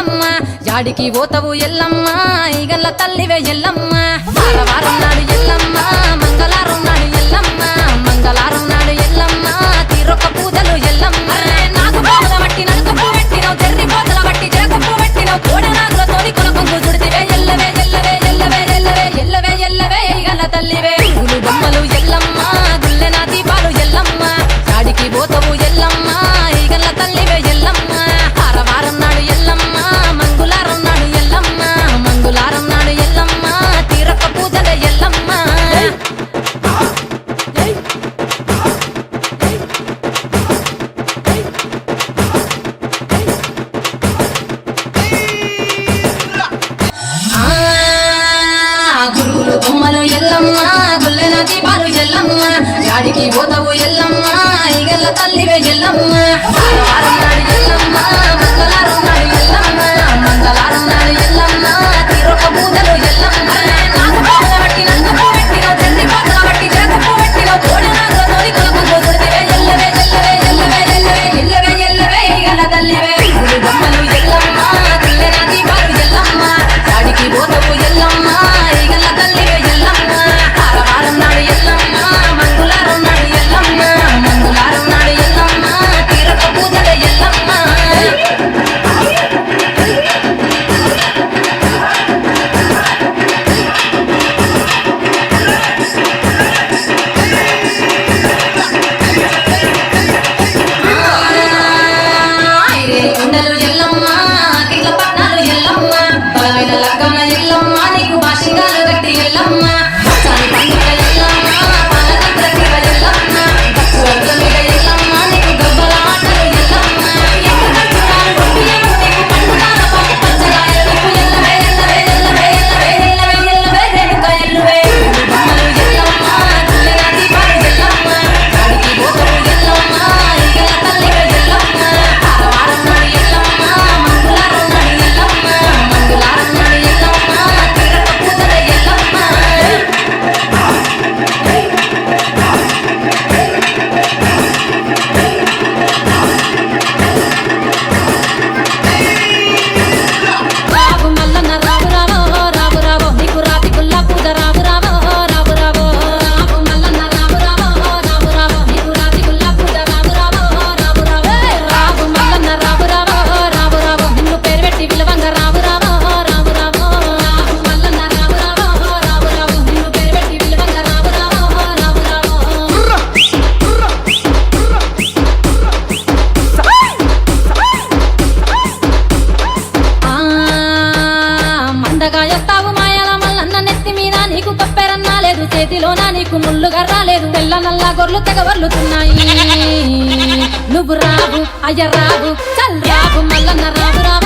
ఎల్లమ్మ యాడికి పోతవు ఎల్లమ్మ ఈగల్ల తల్లివే ఎల్లమ్మ వారం నాడు ఎల్లమ్మ మంగళవారం నాడు ఎల్లమ్మ మంగళవారం నాడు ఎల్లమ్మ తీరొక్క పూజలు ఎల్లమ్మ నాకు బాధ బట్టి నలుకప్పు పెట్టినవు జర్రి పోతల బట్టి జరకప్పు పెట్టినవు కోడనాగులతోని కొనకొంగు చుడితివే ఎల్లవే ఎల్లవే ఎల్లవే ఎల్లవే ఎల్లవే ఎల్లవే ఈగల్ల తల్లివే పూలు బొమ్మలు ఎల్లమ్మ గుల్లెన దీపాలు ఎల్లమ్మ యాడికి పోతవు ఎల్లమ్మ ఈగల్ల తల్లివే ఎల్లమ్మ వారం నాడు ఎల్లమ్మ మంగళవారం నాడు ఎల్లమ్మ మంగళవారం నాడు ఎల్లమ్మ తీరొక్క పూజల ఎల్లమ్మ గురువులు బొమ్మలు ఎల్లమ్మ గుల్లెన దీపాలు ఎల్లమ్మ యాడికి పోతవు ఎల్లమ్మ ఈగల్ల తల్లివే ఎల్లమ్మ వారం నాడు ఎల్లమ్మ మంగళవారం నాడు ఎల్లమ్మ మంగళవారం నాడు ఎల్లమ్మ తీరొక్క పూజలు ఎల్లమ్మ నాకు బాధ బట్టి నలుకప్పు పెట్టినవు జర్రి పోతల బట్టి జరకప్పు పెట్టినవు కోడనాగులతోని కొనకొంగు చుడితివే ఎల్లవే ఎల్లవే ఎల్లవే ఎల్లవే ఎల్లవే ఎల్లవే ఈగల్ల తల్లివే పూలు బొమ్మలు ఎల్లమ్మ గుల్లెన దీపాలు ఎల్లమ్మ యాడికి పోతవు ఎల్లమ్మ ఈగల్ల తల్లివే ఎల్లమ్మ వారం నాడు ఎల్లమ్మ మంగళవారం నాడు ఎల్లమ్మ మంగళవారం నాడు ఎల్లమ్మ తీరొక్క పూజల ఎల్లమ్మ కుండలు ఎల్లమ్మ కిట్ల పట్నాలు ఎల్లమ్మ బలమైన లగ్గమ్మ ఎల్లమ్మ నీకు భాషింగాలు గట్టి ఎల్లమ్మ పచ్చాని పండుగ ఎల్లమ్మ పాలకంత్ర శివ ఎల్లమ్మ పచ్చు అడ్ల మీద ఎల్లమ్మ నీకు గబ్బల ఆటలు ఎల్లమ్మ ఎక్కు కట్టురాలు రొట్టియలు నీకు పండుగాల పాటు పచ్చగాయలు నీకు ఎల్లవే ఎల్లవే ఎల్లవే ఎల్లవే ఎల్లవే ఎల్లవే రేణుక ఎల్లువే బొమ్మలు ఎల్లమ్మ గుల్లెన దీపాలు ఎల్లమ్మ యాడికి పోతవు ఎల్లమ్మ ఈగల తల్లివే ఎల్లమ్మ వారం నాడు ఎల్లమ్మ మంగళవారం నాడు ఎల్లమ్మ మంగళవారం నాడు ఎల్లమ్మ తీరొక్క పూజల ఎల్లమ్మ రావు మల్లన్న రావు రావో రావు రావో నీకు రాతి గుల్ల పూజ రావు రావో రావు రావో రావు మల్లన్న రావు రావో రావు రావో నీకు రాతి గుల్ల పూజ రావు రావో రావు రావో రావు మల్లన్న రావు రావో రావు రావో నిన్ను పేరు పెట్టి విలువంగా రావు రావో రావు రావో రావు మల్లన్న రావు రావో రావు రావో నిన్ను పేరు పెట్టి విలువంగా రావు రావో రావు రావో మందగా ఎత్తావు మాయాల మల్లన్న నెత్తి మీద నీకు కప్పెరన్నా లేదు చేతిలోనా నీకు ముళ్ళుగా రాలేదు తెల్ల నల్ల గొర్రెలు తెగవర్లుతున్నాయి నువ్వు రావు అయ్య రావు చల్ రావు మల్లన్న రావు రావు